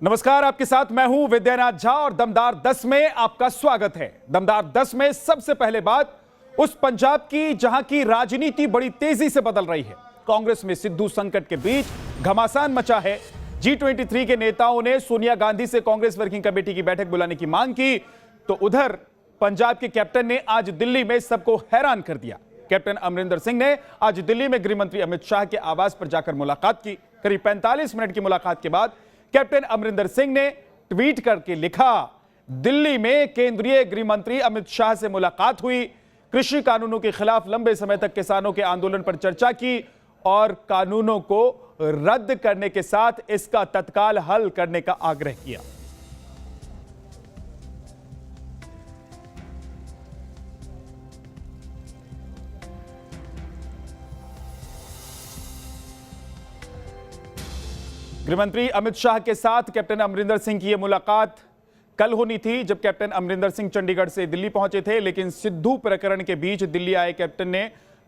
नमस्कार, आपके साथ मैं हूं विद्यानाथ झा और दमदार 10 में आपका स्वागत है। दमदार 10 में सबसे पहले बात उस पंजाब की जहां की राजनीति बड़ी तेजी से बदल रही है। कांग्रेस में सिद्धू संकट के बीच घमासान मचा है। G23 के नेताओं ने सोनिया गांधी से कांग्रेस वर्किंग कमेटी की बैठक बुलाने की मांग की, तो उधर पंजाब के कैप्टन ने आज दिल्ली में सबको हैरान कर दिया। कैप्टन अमरिंदर सिंह ने आज दिल्ली में गृह मंत्री अमित शाह के आवास पर जाकर मुलाकात की। करीब 45 मिनट की मुलाकात के बाद कैप्टन अमरिंदर सिंह ने ट्वीट करके लिखा, दिल्ली में केंद्रीय गृह मंत्री अमित शाह से मुलाकात हुई, कृषि कानूनों के खिलाफ लंबे समय तक किसानों के आंदोलन पर चर्चा की और कानूनों को रद्द करने के साथ इसका तत्काल हल करने का आग्रह किया। गृहमंत्री अमित शाह के साथ कैप्टन अमरिंदर सिंह की यह मुलाकात कल होनी थी, जब कैप्टन अमरिंदर सिंह चंडीगढ़ से दिल्ली पहुंचे थे। लेकिन सिद्धू प्रकरण के बीच दिल्ली आए कैप्टन ने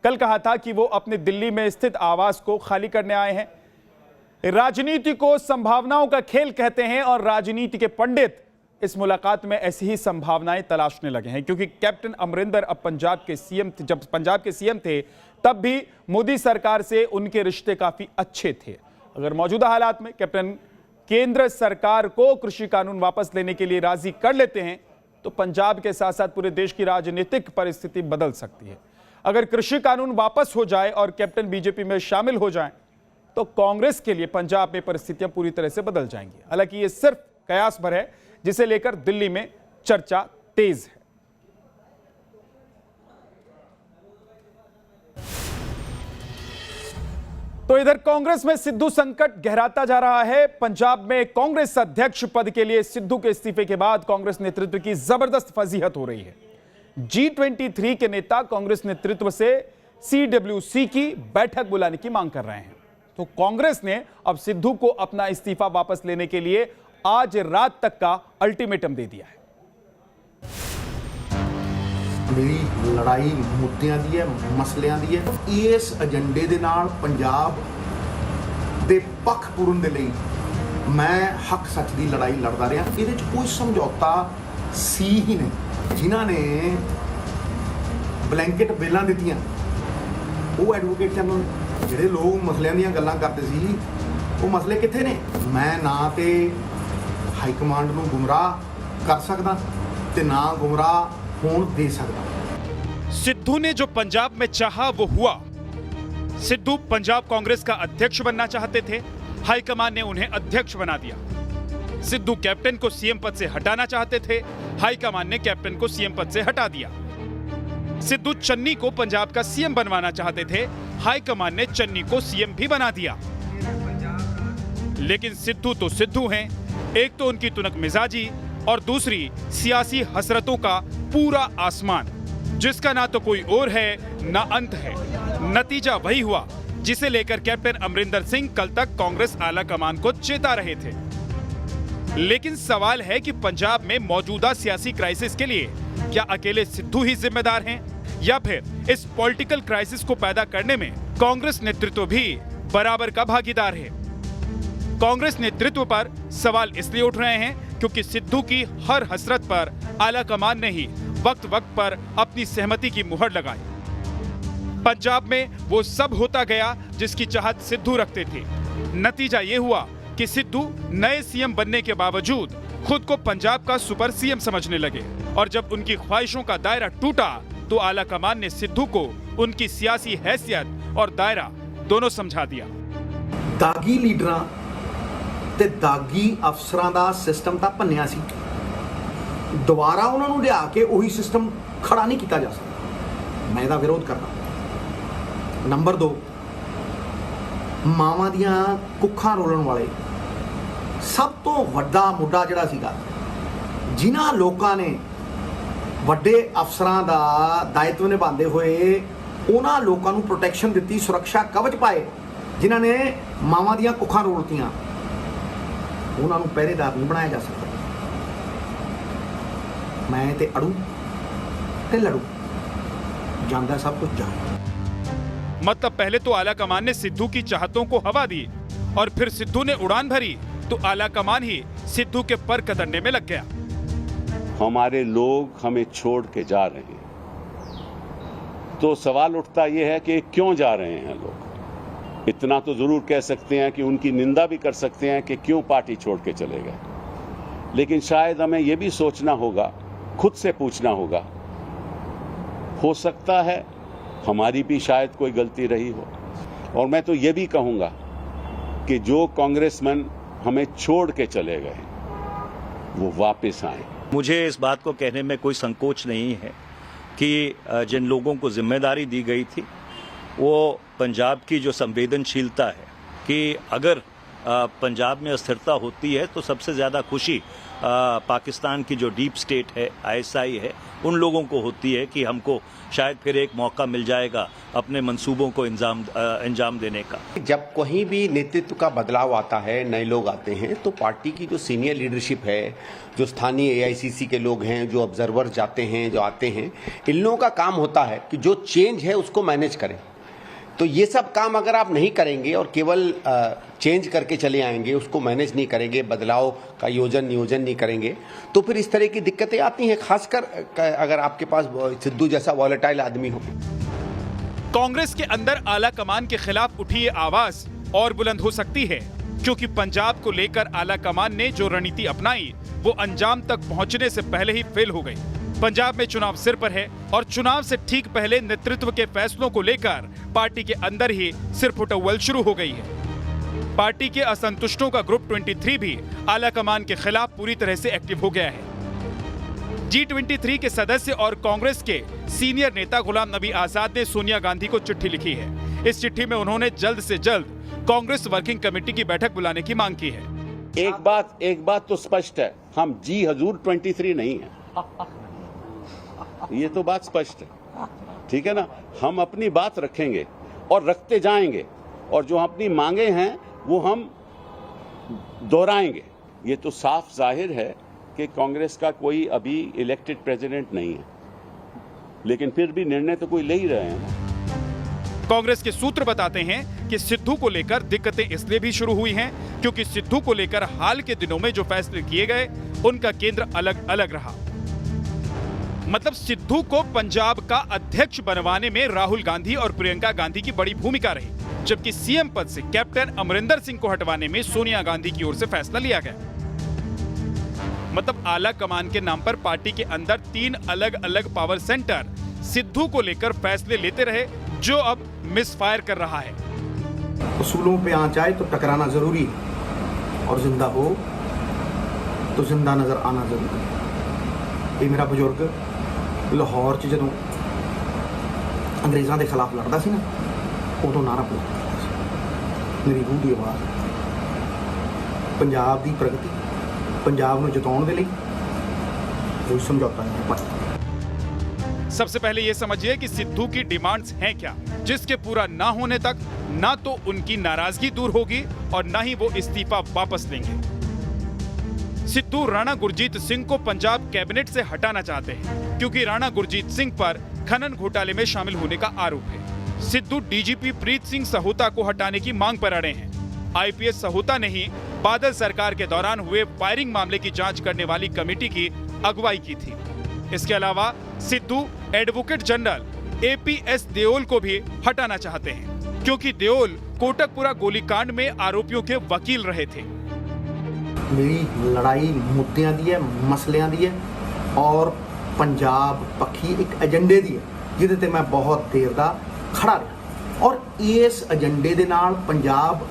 कल कहा था कि वो अपने दिल्ली में स्थित आवास को खाली करने आए हैं। राजनीति को संभावनाओं का खेल कहते हैं और राजनीति के पंडित इस मुलाकात में ऐसी ही संभावनाएं तलाशने लगे हैं, क्योंकि कैप्टन अमरिंदर अब पंजाब के सीएम थे। जब पंजाब के सीएम थे तब भी मोदी सरकार से उनके रिश्ते काफी अच्छे थे। अगर मौजूदा हालात में कैप्टन केंद्र सरकार को कृषि कानून वापस लेने के लिए राजी कर लेते हैं तो पंजाब के साथ साथ पूरे देश की राजनीतिक परिस्थिति बदल सकती है। अगर कृषि कानून वापस हो जाए और कैप्टन बीजेपी में शामिल हो जाएं तो कांग्रेस के लिए पंजाब में परिस्थितियां पूरी तरह से बदल जाएंगी। हालांकि यह सिर्फ कयास भर है, जिसे लेकर दिल्ली में चर्चा तेज है। तो इधर कांग्रेस में सिद्धू संकट गहराता जा रहा है। पंजाब में कांग्रेस अध्यक्ष पद के लिए सिद्धू के इस्तीफे के बाद कांग्रेस नेतृत्व की जबरदस्त फजीहत हो रही है। G23 के नेता कांग्रेस नेतृत्व से CWC की बैठक बुलाने की मांग कर रहे हैं। तो कांग्रेस ने अब सिद्धू को अपना इस्तीफा वापस लेने के लिए आज रात तक का अल्टीमेटम दे दिया है। मेरी लड़ाई मुद्दਿਆਂ ਦੀ ਹੈ, ਮਸਲਿਆਂ ਦੀ ਹੈ। ਇਸ ਏਜੰਡੇ ਦੇ ਨਾਲ ਪੰਜਾਬ ਦੇ ਪੱਖ ਪੂਰਨ ਦੇ ਲਈ ਮੈਂ ਹੱਕ ਸੱਚ ਦੀ ਲੜਾਈ ਲੜਦਾ ਰਿਹਾ। ਇਹਦੇ ਵਿੱਚ ਕੋਈ ਸਮਝੌਤਾ ਸੀ ਹੀ ਨਹੀਂ। ਜਿਨ੍ਹਾਂ ਨੇ ਬਲੈਂਕਟ ਬੇਲਾਂ ਦਿੱਤੀਆਂ ਉਹ ਐਡਵੋਕੇਟ ਜਨਰਲ, ਜਿਹੜੇ ਲੋਕ ਮਸਲਿਆਂ ਦੀਆਂ ਗੱਲਾਂ ਕਰਦੇ ਸੀ ਉਹ ਮਸਲੇ ਕਿੱਥੇ ਨੇ? ਮੈਂ ਨਾ ਤੇ ਹਾਈ ਕਮਾਂਡ ਨੂੰ ਗੁੰਮਰਾਹ ਕਰ ਸਕਦਾ ਤੇ ਨਾ ਗੁੰਮਰਾਹ होने दे सकता। सिद्धू ने जो पंजाब में चाहा वो हुआ। सिद्धू पंजाब कांग्रेस का अध्यक्ष बनना चाहते थे, हाईकमान ने उन्हें अध्यक्ष बना दिया। सिद्धू कैप्टन को सीएम पद से हटाना चाहते थे, हाईकमान ने कैप्टन को सीएम पद से हटा दिया। सिद्धू चन्नी को पंजाब का सीएम बनवाना चाहते थे, हाईकमान ने चन्नी को सीएम भी बना दिया। लेकिन सिद्धू तो सिद्धू हैं, एक तो उनकी तुनक मिजाजी और दूसरी सियासी हसरतों का पूरा आसमान, जिसका ना तो कोई और है ना अंत है। नतीजा वही हुआ जिसे लेकर कैप्टन अमरिंदर सिंह कल तक कांग्रेस आला कमान को चेता रहे थे। लेकिन सवाल है कि पंजाब में मौजूदा सियासी क्राइसिस के लिए क्या अकेले सिद्धू ही जिम्मेदार हैं, या फिर इस पॉलिटिकल क्राइसिस को पैदा करने में कांग्रेस नेतृत्व भी बराबर का भागीदार है। कांग्रेस नेतृत्व पर सवाल इसलिए उठ रहे हैं क्योंकि सिद्धू की हर हसरत पर आला कमान ने ही वक्त वक्त पर अपनी सहमति की मुहर लगाई। पंजाब में वो सब होता गया जिसकी चाहत सिद्धू रखते थे। नतीजा ये हुआ कि सिद्धू नए सीएम बनने के बावजूद खुद को पंजाब का सुपर सीएम समझने लगे, और जब उनकी ख्वाहिशों का दायरा टूटा तो आला कमान ने सिद्धू को उनकी सियासी हैसियत और दायरा दोनों समझा दिया। दागी लीडरां ਤੇ ਦਾਗੀ ਅਫਸਰਾਂ ਦਾ ਸਿਸਟਮ ਤਾਂ ਭੰਨਿਆ ਸੀ। ਦੁਬਾਰਾ ਉਹਨਾਂ ਨੂੰ ਲਿਆ ਕੇ ਉਹੀ ਸਿਸਟਮ ਖੜਾ ਨਹੀਂ ਕੀਤਾ ਜਾ ਸਕਦਾ। ਮੈਂ ਇਹਦਾ ਵਿਰੋਧ ਕਰਦਾ। ਨੰਬਰ 2, ਮਾਵਾਂ ਦੀਆਂ ਕੁੱਖਾਂ ਰੋਲਣ ਵਾਲੇ ਸਭ ਤੋਂ ਵੱਡਾ ਮੁੱਦਾ ਜਿਹੜਾ ਸੀਗਾ, ਜਿਨ੍ਹਾਂ ਲੋਕਾਂ ਨੇ ਵੱਡੇ ਅਫਸਰਾਂ ਦਾ ਦਾਇਿਤਵ ਨਿਭਾਉਂਦੇ ਹੋਏ ਉਹਨਾਂ ਲੋਕਾਂ ਨੂੰ ਪ੍ਰੋਟੈਕਸ਼ਨ ਦਿੱਤੀ, ਸੁਰੱਖਿਆ ਕਵਚ ਪਾਏ, ਜਿਨ੍ਹਾਂ ਨੇ ਮਾਵਾਂ ਦੀਆਂ ਕੁੱਖਾਂ ਰੋਲਤੀਆਂ, ਉਹਨਾਂ ਨੂੰ ਪਹਿਰੇਦਾਰ ਨਹੀਂ ਬਣਾਇਆ ਜਾ ਸਕਦਾ। ਮੈਂ ਤੇ ਅੜੂ ਤੇ लड़ू, जानता सब कुछ जान। मतलब पहले तो आला कमान ने सिद्धू की चाहतों को हवा दी और फिर सिद्धू ने उड़ान भरी तो आला कमान ही सिद्धू के पर कतरने में लग गया। हमारे लोग हमें छोड़ के जा रहे हैं, तो सवाल उठता यह है कि क्यों जा रहे हैं लोग। इतना तो जरूर कह सकते हैं कि उनकी निंदा भी कर सकते हैं कि क्यों पार्टी छोड़ के चले गए, लेकिन शायद हमें यह भी सोचना होगा, खुद से पूछना होगा, हो सकता है हमारी भी शायद कोई गलती रही हो। और मैं तो ये भी कहूंगा कि जो कांग्रेसमैन हमें छोड़ के चले गए वो वापस आए। मुझे इस बात को कहने में कोई संकोच नहीं है कि जिन लोगों को जिम्मेदारी दी गई थी वो पंजाब की जो संवेदनशीलता है कि अगर पंजाब में अस्थिरता होती है तो सबसे ज़्यादा खुशी पाकिस्तान की जो डीप स्टेट है, आईएसआई है, उन लोगों को होती है कि हमको शायद फिर एक मौका मिल जाएगा अपने मंसूबों को अंजाम देने का। जब कहीं भी नेतृत्व का बदलाव आता है, नए लोग आते हैं, तो पार्टी की जो सीनियर लीडरशिप है, जो स्थानीय एआईसीसी के लोग हैं, जो ऑब्जर्वर जाते हैं, जो आते हैं, इन लोगों का काम होता है कि जो चेंज है उसको मैनेज करें। तो ये सब काम अगर आप नहीं करेंगे और केवल चेंज करके चले आएंगे, उसको मैनेज नहीं करेंगे, बदलाव का नियोजन नहीं करेंगे, तो फिर इस तरह की दिक्कतें आती हैं, खासकर अगर आपके पास सिद्धू जैसा वॉलेटाइल आदमी हो। कांग्रेस के अंदर आला कमान के खिलाफ उठी ये आवाज और बुलंद हो सकती है, क्योंकि पंजाब को लेकर आला कमान ने जो रणनीति अपनाई वो अंजाम तक पहुंचने से पहले ही फेल हो गई। पंजाब में चुनाव सिर पर है और चुनाव से ठीक पहले नेतृत्व के फैसलों को लेकर पार्टी के अंदर ही सिरफुटअव्वल शुरू हो गई है। पार्टी के असंतुष्टों का ग्रुप 23 भी आला कमान के खिलाफ पूरी तरह से एक्टिव हो गया है। G23 के सदस्य और कांग्रेस के सीनियर नेता गुलाम नबी आजाद ने सोनिया गांधी को चिट्ठी लिखी है। इस चिट्ठी में उन्होंने जल्द से जल्द कांग्रेस वर्किंग कमेटी की बैठक बुलाने की मांग की है। एक बात तो स्पष्ट है, हम जी हजूर 23 नहीं है, ये तो बात स्पष्ट है, ठीक है ना। हम अपनी बात रखेंगे और रखते जाएंगे, और जो अपनी मांगे हैं वो हम दोहराएंगे। ये तो साफ जाहिर है कि कांग्रेस का कोई अभी इलेक्टेड प्रेसिडेंट नहीं है, लेकिन फिर भी निर्णय तो कोई ले ही रहे हैं। कांग्रेस के सूत्र बताते हैं कि सिद्धू को लेकर दिक्कतें इसलिए भी शुरू हुई हैं क्योंकि सिद्धू को लेकर हाल के दिनों में जो फैसले किए गए उनका केंद्र अलग अलग रहा। मतलब सिद्धू को पंजाब का अध्यक्ष बनवाने में राहुल गांधी और प्रियंका गांधी की बड़ी भूमिका रही, जबकि सीएम पद से कैप्टन अमरिंदर सिंह को हटवाने में सोनिया गांधी की ओर से फैसला लिया गया। मतलब आला कमान के नाम पर पार्टी के अंदर 3 अलग अलग पावर सेंटर सिद्धू को लेकर फैसले लेते रहे, जो अब मिसफायर कर रहा है। उसूलों पे आंच आए तो टकराना जरूरी है, और जिंदा हो तो जिंदा नजर आना जरूरी है। ये मेरा बुजुर्ग लाहौर 'ਚ ਜਦੋਂ ਅੰਗਰੇਜ਼ਾਂ ਦੇ ਖਿਲਾਫ ਲੜਦਾ ਸੀ ਨਾ, ਉਦੋਂ ਨਾਰਾ ਬੁਲੰਦ ਸੀ, ਮੇਰੀ ਰੂਹ ਦੀ ਆਵਾਜ਼। ਪੰਜਾਬ ਦੀ ਪ੍ਰਗਤੀ, ਪੰਜਾਬ ਨੂੰ ਜਿਤਾਉਣ ਦੇ ਲਈ ਕੋਈ ਸਮਝੌਤਾ ਨਹੀਂ ਪਰ। सबसे पहले ये समझिए कि सिद्धू की डिमांड्स हैं क्या, जिसके पूरा ना होने तक ना तो उनकी नाराजगी दूर होगी और ना ही वो इस्तीफा वापस लेंगे। सिद्धू राणा गुरजीत सिंह को पंजाब कैबिनेट से हटाना चाहते हैं क्योंकि राणा गुरजीत सिंह पर खनन घोटाले में शामिल होने का आरोप है। सिद्धू डीजीपी प्रीत सिंह सहोता को हटाने की मांग पर अड़े हैं। आईपीएस सहोता ने ही बादल सरकार के दौरान हुए फायरिंग मामले की जांच करने वाली कमेटी की अगुवाई की थी। इसके अलावा Sidhu advocate general APS Deol को भी हटाना चाहते हैं क्योंकि देओल कोटकपुरा गोलीकांड में आरोपियों के वकील रहे थे। मेरी लड़ाई मुद्दों की है, मसलों की है और पंजाब पक्षी एक एजेंडे की है जिहदे ते मैं बहुत देर दा खड़ा रहा, और इस एजेंडे दे नाल पंजाब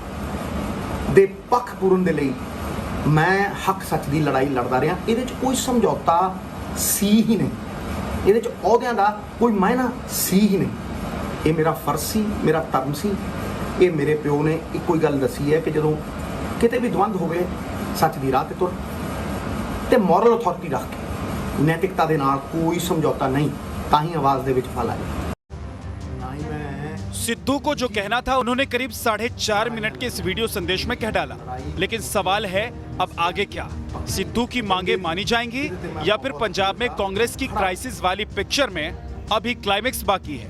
दे पक्ष पूरन दे लई मैं हक सच की लड़ाई लड़दा रहा। इहदे च कोई समझौता सी ही नहीं, इहदे च अहुदियां दा कोई मायना सी ही नहीं। ये मेरा फर्ज सी, मेरा धर्म सी। ये मेरे प्यो ने एक ही गल दसी है कि जदों किते भी द्वंद होवे सच की राह ते तुर ते मॉरल अथॉरिटी रख के नैतिकता दे नाल कोई समझौता नहीं, ताही आवाज दे विच फल आए। सिद्धू को जो कहना था उन्होंने करीब 4.5 मिनट के इस वीडियो संदेश में कह डाला, लेकिन सवाल है अब आगे क्या? सिद्धू की मांगे मानी जाएंगी या फिर पंजाब में कांग्रेस की क्राइसिस वाली पिक्चर में अभी क्लाइमेक्स बाकी है?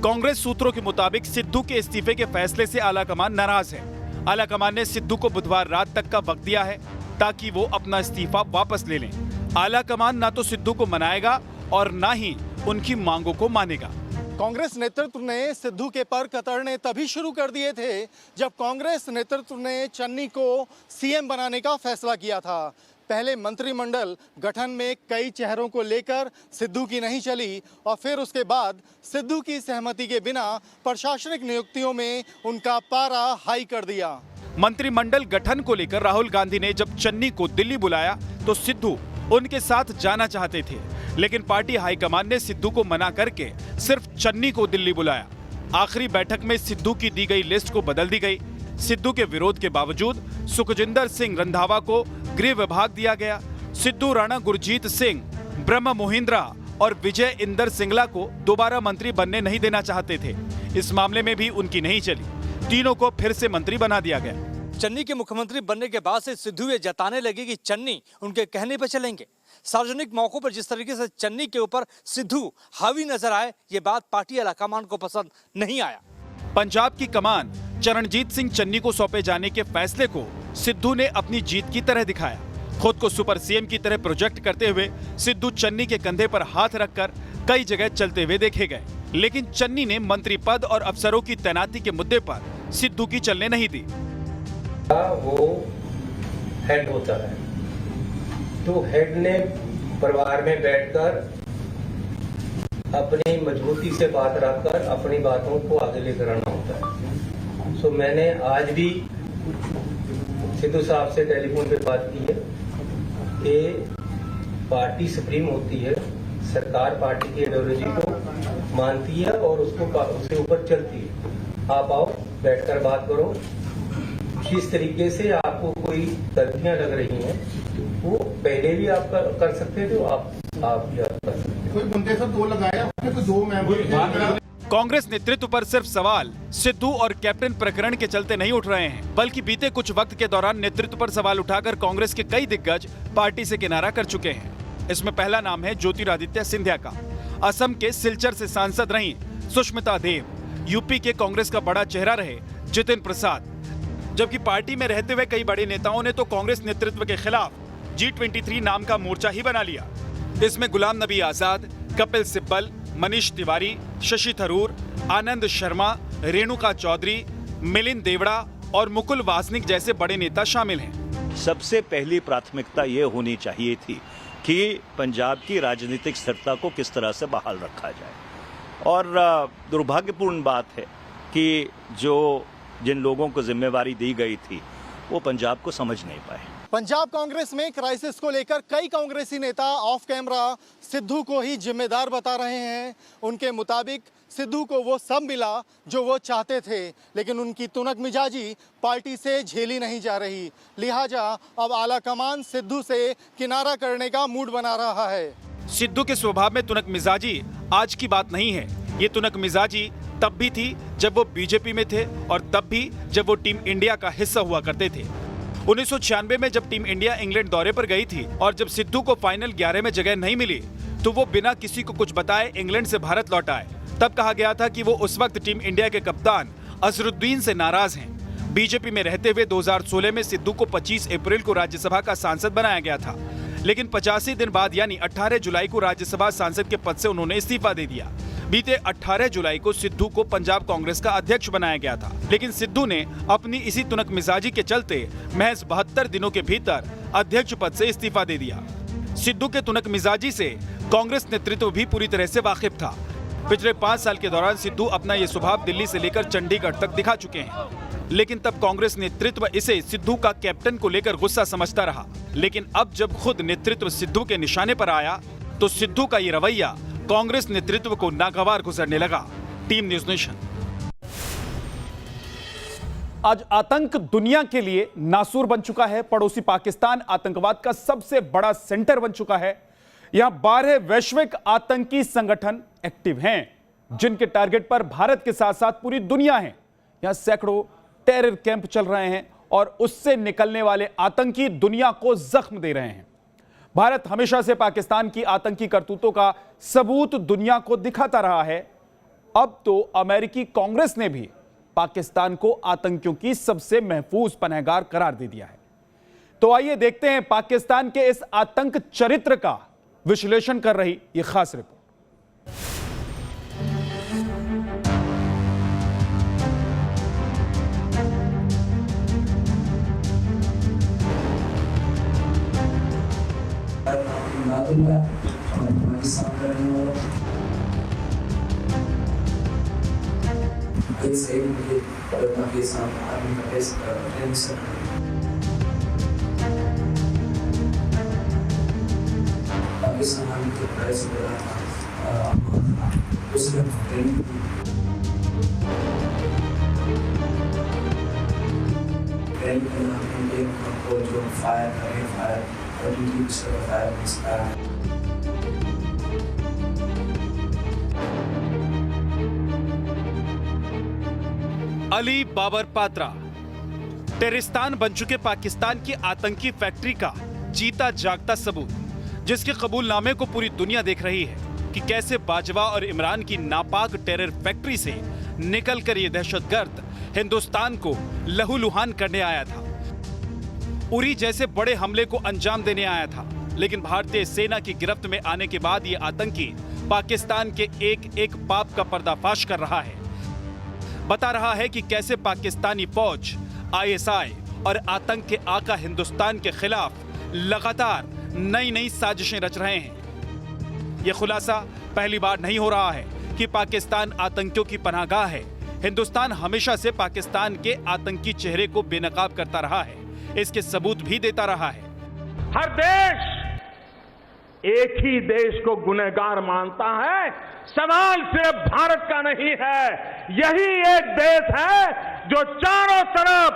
कांग्रेस सूत्रों के मुताबिक सिद्धू के इस्तीफे के फैसले से आलाकमान नाराज है। आलाकमान ने सिद्धू को बुधवार रात तक का वक्त दिया है। ताकि वो अपना इस्तीफा वापस ले लें। आला कमान ना तो सिद्धू को मनाएगा और ना ही उनकी मांगों को मानेगा। कांग्रेस नेतृत्व ने सिद्धू के पर कतरने तभी शुरू कर दिए थे जब कांग्रेस नेतृत्व ने चन्नी को सीएम बनाने का फैसला किया था। पहले मंत्रिमंडल गठन में कई चेहरों को लेकर सिद्धू की नहीं चली और फिर उसके बाद सिद्धू की सहमति के बिना प्रशासनिक नियुक्तियों में उनका पारा हाई कर दिया। मंत्रिमंडल गठन को लेकर राहुल गांधी ने जब चन्नी को दिल्ली बुलाया तो सिद्धू उनके साथ जाना चाहते थे, लेकिन पार्टी हाईकमान ने सिद्धू को मना करके सिर्फ चन्नी को दिल्ली बुलाया। आखिरी बैठक में सिद्धू की दी गई लिस्ट को बदल दी गई। सिद्धू के विरोध के बावजूद सुखजिंदर सिंह रंधावा को गृह विभाग दिया गया। सिद्धू राणा गुरजीत सिंह, ब्रह्म मोहिंद्रा और विजय इंदर सिंगला को दोबारा मंत्री बनने नहीं देना चाहते थे। इस मामले में भी उनकी नहीं चली, तीनों को फिर से मंत्री बना दिया गया। चन्नी के मुख्यमंत्री बनने के बाद से सिद्धू ये जताने लगे कि चन्नी उनके कहने पर चलेंगे। सार्वजनिक मौकों पर जिस तरीके से चन्नी के ऊपर सिद्धू हावी नजर आए, ये बात पार्टी आलाकमान को पसंद नहीं आया। पंजाब की कमान चरणजीत सिंह चन्नी को सौंपे जाने के फैसले को सिद्धू ने अपनी जीत की तरह दिखाया। खुद को सुपर सीएम की तरह प्रोजेक्ट करते हुए सिद्धू चन्नी के कंधे पर हाथ रखकर कई जगह चलते हुए देखे गए, लेकिन चन्नी ने मंत्री पद और अफसरों की तैनाती के मुद्दे पर सिद्धू की चलने नहीं दी। वो हेड होता है, तो हेड ने परिवार में बैठकर अपनी मजबूती से बात रखकर अपनी बातों को आगे लेकर आना होता है। सो मैंने आज भी सिद्धू साहब से टेलीफोन पे बात की है कि पार्टी सुप्रीम होती है, सरकार पार्टी की आइडियोलॉजी को मानती है और उसके ऊपर चलती है। आप आओ, बैठकर बात करो, जिस तरीके से आपको कोई गलतियां लग रही हैं वो पहले भी आप कर सकते थे, आप भी कर सकते थे। कोई बंदे सब दो लगाया, कोई दो मेंबर। कांग्रेस नेतृत्व पर सिर्फ सवाल सिद्धू और कैप्टन प्रकरण के चलते नहीं उठ रहे हैं, बल्कि बीते कुछ वक्त के दौरान नेतृत्व पर सवाल उठाकर कांग्रेस के कई दिग्गज पार्टी से किनारा कर चुके हैं। इसमें पहला नाम है ज्योतिरादित्य सिंधिया का। असम के सिलचर से सांसद रही सुष्मिता देव, यूपी के कांग्रेस का बड़ा चेहरा रहे जितिन प्रसाद। जबकि पार्टी में रहते हुए कई बड़े नेताओं ने तो कांग्रेस नेतृत्व के खिलाफ G23 नाम का मोर्चा ही बना लिया। इसमें गुलाम नबी आजाद, कपिल सिब्बल, मनीष तिवारी, शशि थरूर, आनंद शर्मा, रेणुका चौधरी, मिलिंद देवड़ा और मुकुल वासनिक जैसे बड़े नेता शामिल हैं। सबसे पहली प्राथमिकता ये होनी चाहिए थी कि पंजाब की राजनीतिक स्थिरता को किस तरह से बहाल रखा जाए। और दुर्भाग्यपूर्ण बात है कि जिन लोगों को जिम्मेवारी दी गई थी वो पंजाब को समझ नहीं पाए। पंजाब कांग्रेस में क्राइसिस को लेकर कई कांग्रेसी नेता ऑफ कैमरा सिद्धू को ही जिम्मेदार बता रहे हैं। उनके मुताबिक सिद्धू को वो सब मिला जो वो चाहते थे, लेकिन उनकी तुनक मिजाजी पार्टी से झेली नहीं जा रही। लिहाजा अब आला कमान सिद्धू से किनारा करने का मूड बना रहा है। सिद्धू के स्वभाव में तुनक मिजाजी आज की बात नहीं है। ये तुनक मिजाजी तब भी थी जब वो बीजेपी में थे और तब भी जब वो टीम इंडिया का हिस्सा हुआ करते थे। 1996 में जब टीम इंडिया इंग्लैंड दौरे पर गई थी और जब सिद्धू को फाइनल 11 में जगह नहीं मिली तो वो बिना किसी को कुछ बताए इंग्लैंड से भारत लौट आए। तब कहा गया था कि वो उस वक्त टीम इंडिया के कप्तान अजहरुद्दीन से नाराज हैं। बीजेपी में रहते हुए 2016 में सिद्धू को 25 अप्रैल को राज्यसभा का सांसद बनाया गया था, लेकिन 85 दिन बाद यानी 18 जुलाई को राज्यसभा सांसद के पद से उन्होंने इस्तीफा दे दिया। बीते 18 जुलाई को सिद्धू को पंजाब कांग्रेस का अध्यक्ष बनाया गया था, लेकिन सिद्धू ने अपनी इसी तुनक मिजाजी के चलते महज 72 दिनों के भीतर अध्यक्ष पद से इस्तीफा दे दिया। सिद्धू के तुनक मिजाजी से कांग्रेस नेतृत्व भी पूरी तरह से वाकिफ था। पिछले 5 साल के दौरान सिद्धू अपना ये स्वभाव दिल्ली से लेकर चंडीगढ़ तक दिखा चुके हैं, लेकिन तब कांग्रेस नेतृत्व इसे सिद्धू का कैप्टन को लेकर गुस्सा समझता रहा। लेकिन अब जब खुद नेतृत्व सिद्धू के निशाने पर आया तो सिद्धू का ये रवैया कांग्रेस नेतृत्व को नागवार गुजरने लगा। Team news nation. आज आतंक दुनिया के लिए नासूर बन चुका है। पड़ोसी पाकिस्तान आतंकवाद का सबसे बड़ा सेंटर बन चुका है। यहां 12 वैश्विक आतंकी संगठन एक्टिव हैं, जिनके टारगेट पर भारत के साथ साथ पूरी दुनिया है। यहां सैकड़ों टेरर कैंप चल रहे हैं और उससे निकलने वाले आतंकी दुनिया को जख्म दे रहे हैं। भारत हमेशा से पाकिस्तान की आतंकी करतूतों का सबूत दुनिया को दिखाता रहा है। अब तो अमेरिकी कांग्रेस ने भी पाकिस्तान को आतंकियों की सबसे महफूज पनाहगार करार दे दिया है। तो आइए देखते हैं पाकिस्तान के इस आतंक चरित्र का विश्लेषण कर रही यह खास रिपोर्ट। अली बाबर पात्रा टेरिस्तान बन चुके पाकिस्तान की आतंकी फैक्ट्री का जीता जागता सबूत, जिसके कबूलनामे को पूरी दुनिया देख रही है कि कैसे बाजवा और इमरान की नापाक टेरर फैक्ट्री से निकलकर ये दहशतगर्द हिंदुस्तान को लहूलुहान करने आया था। उरी जैसे बड़े हमले को अंजाम देने आया था, लेकिन भारतीय सेना की गिरफ्त में आने के बाद ये आतंकी पाकिस्तान के एक एक पाप का पर्दाफाश कर रहा है। बता रहा है कि कैसे पाकिस्तानी फौज, आईएसआई और आतंक के आका हिंदुस्तान के खिलाफ लगातार नई नई साजिशें रच रहे हैं। यह खुलासा पहली बार नहीं हो रहा है कि पाकिस्तान आतंकियों की पनाहगाह है। हिंदुस्तान हमेशा से पाकिस्तान के आतंकी चेहरे को बेनकाब करता रहा है, इसके सबूत भी देता रहा है। हर देश एक ही देश को गुनहगार मानता है। सवाल सिर्फ भारत का नहीं है, यही एक देश है जो चारों तरफ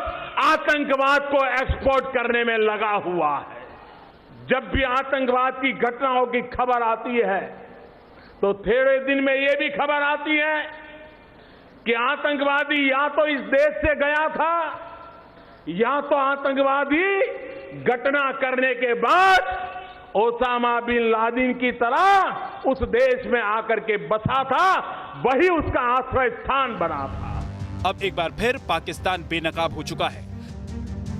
आतंकवाद को एक्सपोर्ट करने में लगा हुआ है। जब भी आतंकवाद की घटनाओं की खबर आती है तो थोड़े दिन में ये भी खबर आती है कि आतंकवादी या तो इस देश से गया था या तो आतंकवादी घटना करने के बाद ओसामा बिन लादेन की तरह उस देश में आकर के बसा था, वही उसका आश्रय स्थान बना था। अब एक बार फिर पाकिस्तान बेनकाब हो चुका है।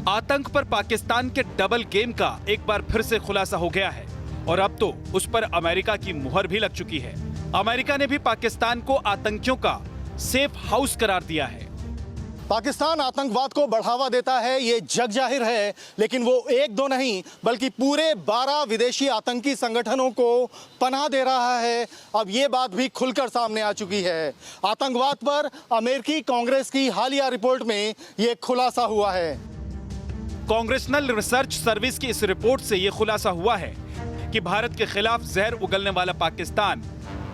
आतंक पर पाकिस्तान के डबल गेम का एक बार फिर से खुलासा हो गया है और अब तो उस पर अमेरिका की मुहर भी लग चुकी है। अमेरिका ने भी पाकिस्तान को आतंकियों का सेफ हाउस करार दिया है। पाकिस्तान आतंकवाद को बढ़ावा देता है, ये जग जाहिर है, लेकिन वो एक दो नहीं बल्कि पूरे 12 विदेशी आतंकी संगठनों को पनाह दे रहा है। अब ये बात भी खुलकर सामने आ चुकी है। आतंकवाद पर अमेरिकी कांग्रेस की हालिया रिपोर्ट में ये खुलासा हुआ है। कांग्रेशनल रिसर्च सर्विस की इस रिपोर्ट से यह खुलासा हुआ है कि भारत के खिलाफ जहर उगलने वाला पाकिस्तान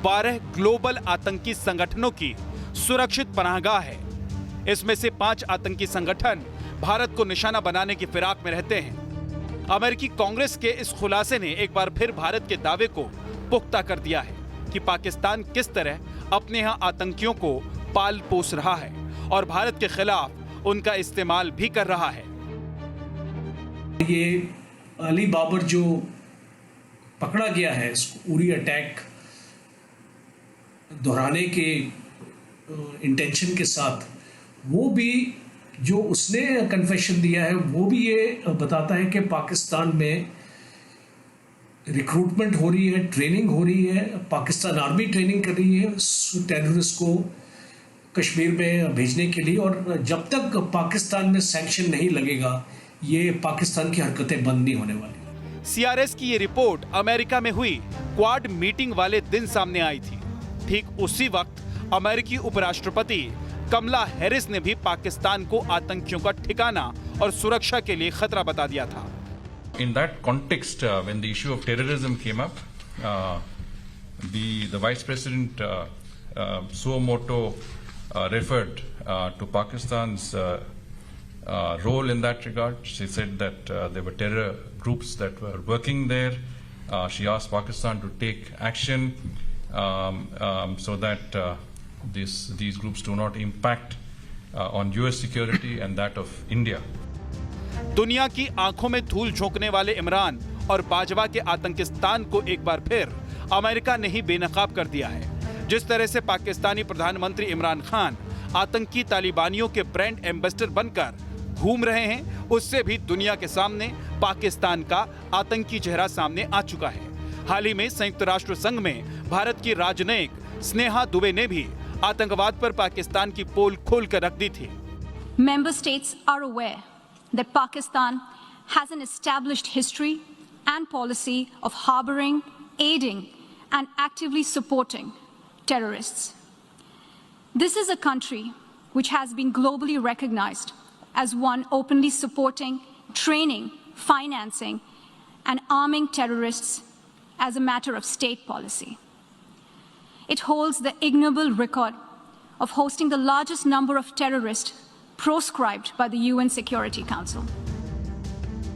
12 ग्लोबल आतंकी संगठनों की सुरक्षित पनाहगाह है। इसमें से 5 आतंकी संगठन भारत को निशाना बनाने की फिराक में रहते हैं। अमेरिकी कांग्रेस के इस खुलासे ने एक बार फिर भारत के दावे को पुख्ता कर दिया है कि पाकिस्तान किस तरह अपने यहाँ आतंकियों को पाल पोस रहा है और भारत के खिलाफ उनका इस्तेमाल भी कर रहा है। ये अली बाबर जो पकड़ा गया है, उरी अटैक दोहराने के इंटेंशन के साथ, वो भी जो उसने कन्फेशन दिया है वो भी ये बताता है कि पाकिस्तान में रिक्रूटमेंट हो रही है, ट्रेनिंग हो रही है, पाकिस्तान आर्मी ट्रेनिंग कर रही है टेररिस्ट को कश्मीर में भेजने के लिए, और जब तक पाकिस्तान में सैंक्शन नहीं लगेगा ये पाकिस्तान की हरकतें बंद नहीं होने वाली। सीआरएस की ये रिपोर्ट अमेरिका में हुई क्वाड मीटिंग वाले दिन सामने आई थी। ठीक उसी वक्त अमेरिकी उपराष्ट्रपति कमला हैरिस ने भी पाकिस्तान को आतंकियों का ठिकाना और सुरक्षा के लिए खतरा बता दिया था। In that context, when the issue of terrorism came up, the Vice President Suomoto referred to Pakistan's role in that regard. She said that there were terror groups that were working there. She asked Pakistan to take action so that these groups do not impact on US security and that of India. दुनिया की आंखों में धूल झोंकने वाले इमरान और बाजवा के आतंकिस्तान को एक बार फिर अमेरिका ने ही बेनकाब कर दिया है। जिस तरह से पाकिस्तानी प्रधानमंत्री इमरान खान आतंकी तालिबानियों के ब्रांड एम्बेसडर बनकर घूम रहे हैं, उससे भी दुनिया के सामने पाकिस्तान का आतंकी चेहरा सामने आ चुका है। हाल ही में संयुक्त राष्ट्र संघ में भारत की राजनयिक स्नेहा दुबे ने भी आतंकवाद पर पाकिस्तान की पोल खोल कर रख दी थी। Member states are aware that Pakistan has an established history and policy of harboring, aiding, and actively supporting terrorists. This is a country which has been globally recognized as one openly supporting, training, financing, and arming terrorists as a matter of state policy. It holds the ignoble record of hosting the largest number of terrorists proscribed by the UN Security Council.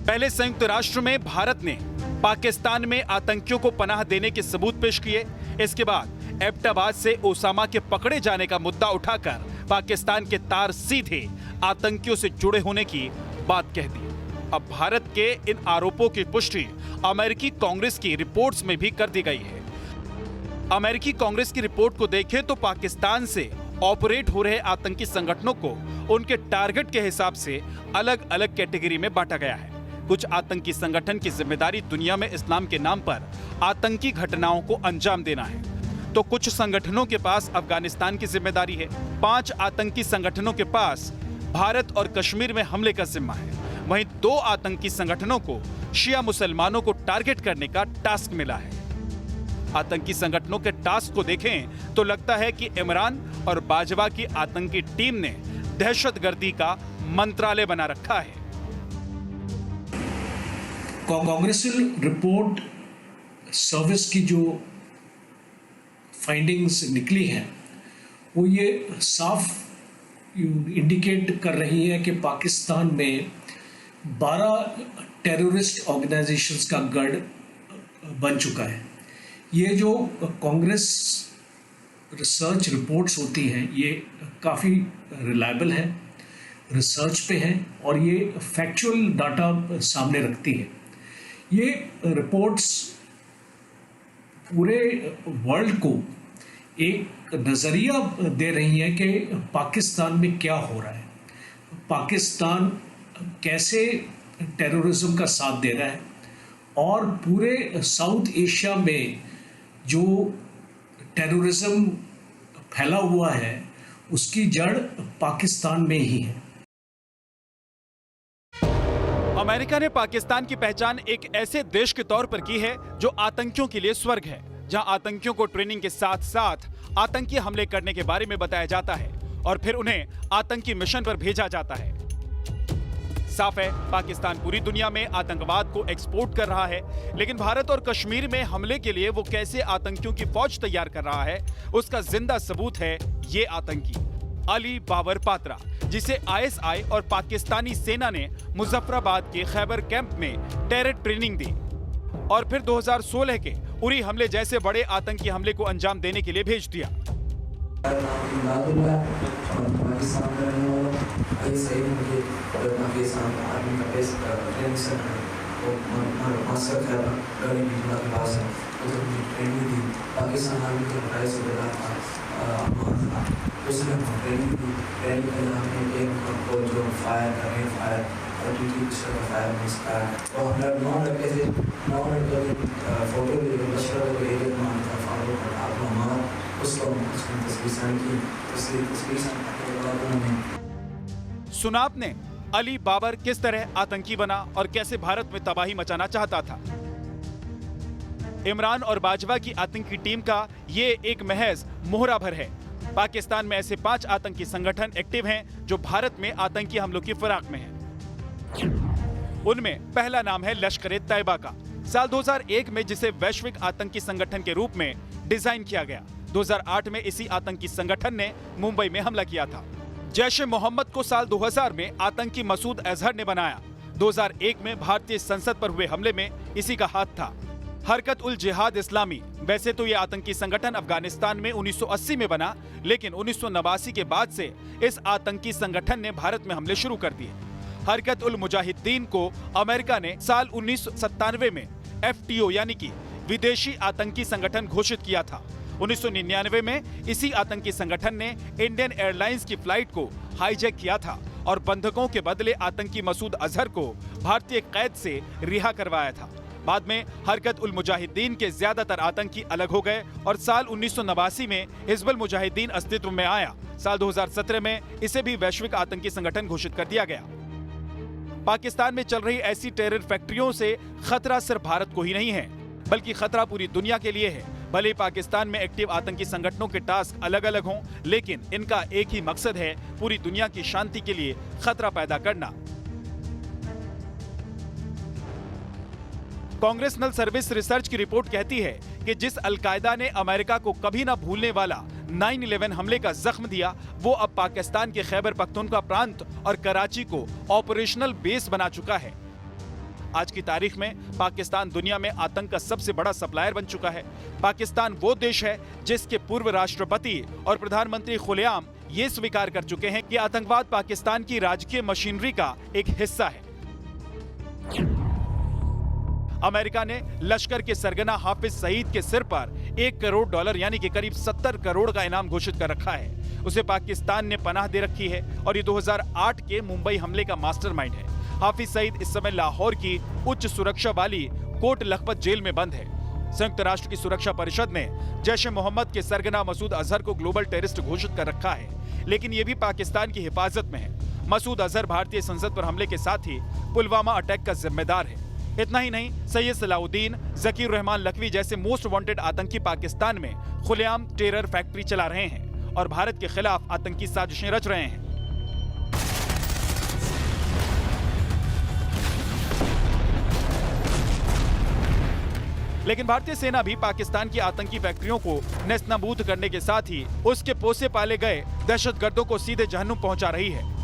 पहले संयुक्त राष्ट्र में भारत ने पाकिस्तान में आतंकियों को पनाह देने के सबूत पेश किए। इसके बाद एबटाबाद से ओसामा के पकड़े जाने का मुद्दा उठाकर पाकिस्तान के तार सीधे आतंकियों से जुड़े होने की बात कह दी। अब भारत के इन आरोपों की पुष्टि अमेरिकी कांग्रेस की रिपोर्ट्स में भी कर दी गई है। अमेरिकी कांग्रेस की रिपोर्ट को देखें तो पाकिस्तान से ऑपरेट हो रहे आतंकी संगठनों को उनके टारगेट के हिसाब से अलग अलग कैटेगरी में बांटा गया है। कुछ आतंकी संगठन की जिम्मेदारी दुनिया में इस्लाम के नाम पर आतंकी घटनाओं को अंजाम देना है, तो कुछ संगठनों के पास अफगानिस्तान की जिम्मेदारी है। 5 आतंकी संगठनों के पास भारत और कश्मीर में हमले का जिम्मा है। वहीं 2 आतंकी संगठनों को शिया मुसलमानों को टारगेट करने का टास्क मिला है। आतंकी संगठनों के टास्क को देखें तो लगता है कि इमरान और बाजवा की आतंकी टीम ने दहशतगर्दी का मंत्रालय बना रखा है। कांग्रेसियल रिपोर्ट सर्विस की जो फाइंडिंग्स निकली हैं वो ये साफ इंडिकेट कर रही है कि पाकिस्तान में 12 टेररिस्ट ऑर्गेनाइजेशंस का गढ़ बन चुका है। ये जो कांग्रेस रिसर्च रिपोर्ट्स होती हैं ये काफ़ी रिलायबल है, रिसर्च पे हैं और ये फैक्चुअल डाटा सामने रखती है। ये रिपोर्ट्स पूरे वर्ल्ड को एक नज़रिया दे रही हैं कि पाकिस्तान में क्या हो रहा है, पाकिस्तान कैसे टेररिज्म का साथ दे रहा है और पूरे साउथ एशिया में जो टेररिज्म फैला हुआ है उसकी जड़ पाकिस्तान में ही है। अमेरिका ने पाकिस्तान की पहचान एक ऐसे देश के तौर पर की है जो आतंकियों के लिए स्वर्ग है, जहां आतंकियों को ट्रेनिंग के साथ साथ आतंकी हमले करने के बारे में बताया जाता है और फिर उन्हें आतंकी मिशन पर भेजा जाता है। साफ है, पाकिस्तान पूरी दुनिया में आतंकवाद को एक्सपोर्ट कर रहा है, लेकिन भारत और कश्मीर में हमले के लिए वो कैसे आतंकियों की फौज तैयार कर रहा है उसका जिंदा सबूत है ये आतंकी अली बाबर पात्रा, जिसे आईएसआई और पाकिस्तानी सेना ने मुजफ्फराबाद के खैबर कैंप में टेरर ट्रेनिंग दी और फिर 2016 के उरी हमले जैसे बड़े आतंकी हमले को अंजाम देने के लिए भेज दिया। सुना आपने अली बाबर किस तरह आतंकी बना और कैसे भारत में तबाही मचाना चाहता था। इमरान और बाजवा की आतंकी टीम का ये एक महज मोहरा भर है। पाकिस्तान में ऐसे 5 आतंकी संगठन एक्टिव हैं जो भारत में आतंकी हमलों की फिराक में हैं। उनमें पहला नाम है लश्कर-ए-तैयबा का। साल 2001 में जिसे वैश्विक आतंकी संगठन के रूप में डिजाइन किया गया। 2008 में इसी आतंकी संगठन ने मुंबई में हमला किया था। जैश-ए-मोहम्मद को साल 2000 में आतंकी मसूद अजहर ने बनाया। 2001 में भारतीय संसद पर हुए हमले में इसी का हाथ था। हरकत उल जिहाद इस्लामी, वैसे तो ये आतंकी संगठन अफगानिस्तान में 1980 में बना, लेकिन 1989 के बाद से इस आतंकी संगठन ने भारत में हमले शुरू कर दिए। हरकत उल मुजाहिदीन को अमेरिका ने साल 1997 में FTO यानी कि विदेशी आतंकी संगठन घोषित किया था। 1999 में इसी आतंकी संगठन ने इंडियन एयरलाइंस की फ्लाइट को हाईजैक किया था और बंधकों के बदले आतंकी मसूद अजहर को भारतीय कैद से रिहा करवाया था। बाद में हरकत उल मुजाहिदीन के ज्यादातर आतंकी अलग हो गए और साल 1989 में हिजबुल मुजाहिदीन अस्तित्व में आया। साल 2017 में इसे भी वैश्विक आतंकी संगठन घोषित कर दिया गया। पाकिस्तान में चल रही ऐसी टेरर फैक्ट्रियों से खतरा सिर्फ भारत को ही नहीं है, बल्कि खतरा पूरी दुनिया के लिए है। भले ही पाकिस्तान में एक्टिव आतंकी संगठनों के टास्क अलग अलग हों, लेकिन इनका एक ही मकसद है, पूरी दुनिया की शांति के लिए खतरा पैदा करना। कांग्रेस नल सर्विस रिसर्च की रिपोर्ट कहती है कि जिस अलकायदा ने अमेरिका को कभी ना भूलने वाला 9/11 हमले का जख्म दिया, वो अब पाकिस्तान के खैबर पख्तूनख्वा प्रांत और कराची को ऑपरेशनल बेस बना चुका है। आज की तारीख में पाकिस्तान दुनिया में आतंक का सबसे बड़ा सप्लायर बन चुका है। पाकिस्तान वो देश है जिसके पूर्व राष्ट्रपति और प्रधानमंत्री खुलेआम ये स्वीकार कर चुके हैं कि आतंकवाद पाकिस्तान की राजकीय मशीनरी का एक हिस्सा है। अमेरिका ने लश्कर के सरगना हाफिज सईद के सिर पर $1 करोड़ यानी कि करीब 70 करोड़ का इनाम घोषित कर रखा है। उसे पाकिस्तान ने पनाह दे रखी है और ये 2008 के मुंबई हमले का मास्टरमाइंड है। हाफिज सईद इस समय लाहौर की उच्च सुरक्षा वाली कोट लखपत जेल में बंद है। संयुक्त राष्ट्र की सुरक्षा परिषद ने जैश ए मोहम्मद के सरगना मसूद अजहर को ग्लोबल टेररिस्ट घोषित कर रखा है, लेकिन ये भी पाकिस्तान की हिफाजत में है। मसूद अजहर भारतीय संसद पर हमले के साथ ही पुलवामा अटैक का जिम्मेदार है। इतना ही नहीं, सैयद सलाउद्दीन, जकीर रहमान लखवी जैसे मोस्ट वांटेड आतंकी पाकिस्तान में खुलेआम टेरर फैक्ट्री चला रहे हैं और भारत के खिलाफ आतंकी साजिशें रच रहे हैं। लेकिन भारतीय सेना भी पाकिस्तान की आतंकी फैक्ट्रियों को नेस्तनाबूद करने के साथ ही उसके पोसे पाले गए दहशतगर्दों को सीधे जहन्नुम पहुंचा रही है।